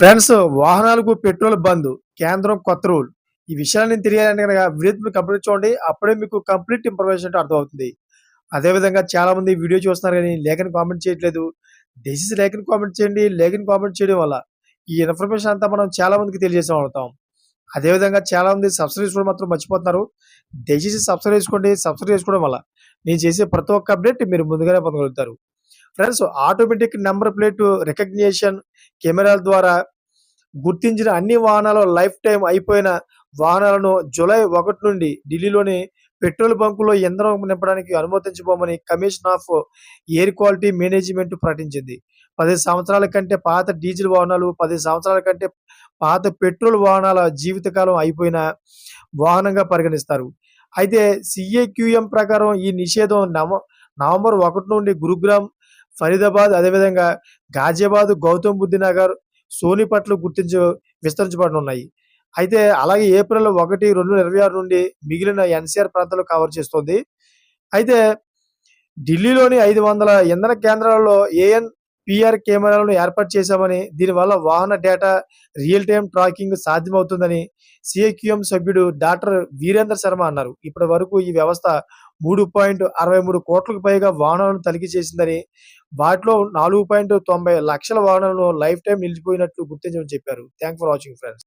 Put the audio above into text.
Friends, వాహనాలకు petrol బంద్. కేంద్రం కొత్త రూల్. ఈ విషయాన్ని తెలియాలంటే గనక వీడియో కంప్లీట్ చూడండి. అప్పుడే మీకు కంప్లీట్ ఇన్ఫర్మేషన్ అంటే అర్థమవుతుంది. అదేవిధంగా చాలామంది వీడియో చూస్తున్నారు గానీ లేఖని కామెంట్ చేయట్లేదు. దయచేసి లేఖని కామెంట్ చేయండి. లేఖని కామెంట్ చేయడం వల్ల ఈ ఇన్ఫర్మేషన్ అంతా మనం చాలా మందికి తెలియజేసే అవుతాం. అదేవిధంగా చాలామంది సబ్స్క్రైబ్ చేసుకోవడం మాత్రం మర్చిపోతున్నారు. దయచేసి సబ్స్క్రైబ్ చేసుకోండి. సబ్స్క్రైబ్ చేసుకోవడం వల్ల నేను చేసే ప్రతి ఒక్క అప్డేట్ మీరు ముందుగానే పొందగలుగుతారు. Friends, automatic number plate recognition కెమెరాల ద్వారా గుర్తించిన అన్ని వాహనాలు లైఫ్ టైం అయిపోయిన వాహనాలను జూలై 1 నుండి ఢిల్లీలోని పెట్రోల్ బంకుల్లో ఇంధనం నింపడానికి అనుమతించబోమని commission of air quality management ప్రకటించింది. 10 సంవత్సరాల కంటే పాత డీజిల్ వాహనాలు, 10 సంవత్సరాల కంటే పాత పెట్రోల్ వాహనాల జీవితకాలం అయిపోయిన వాహనంగా పరిగణిస్తారు. అయితే సిఏక్యూఎం ప్రకారం ఈ నిషేధం నవంబర్ 1 నుండి గురుగ్రామ్, ఫరీదాబాద్, అదేవిధంగా గాజియాబాద్, గౌతమ్ బుద్ధ్ నగర్, సోనిపట్లు విస్తరించబడనున్నాయి. అయితే అలాగే ఏప్రిల్ 1, 2026 నుండి మిగిలిన ఎన్‌సీఆర్ ప్రాంతాల్లో కవర్ చేస్తుంది. అయితే ఢిల్లీలోని 500 ఇంధన కేంద్రాలలో ఏఎన్‌పీఆర్ కెమెరాలను ఏర్పాటు చేశామని, దీనివల్ల వాహన డేటా రియల్ టైమ్ ట్రాకింగ్ సాధ్యమవుతుందని సీఏక్యూఎం సభ్యుడు డాక్టర్ వీరేందర్ శర్మ అన్నారు. ఇప్పటి వరకు ఈ వ్యవస్థ 3.63 కోట్లకు పైగా వాహనాలను తనిఖీ చేసిందని, వాటిలో 4.90 లక్షల వాహనాలను లైఫ్ టైమ్ నిలిచిపోయినట్లు గుర్తించమని చెప్పారు. Thanks for watching friends.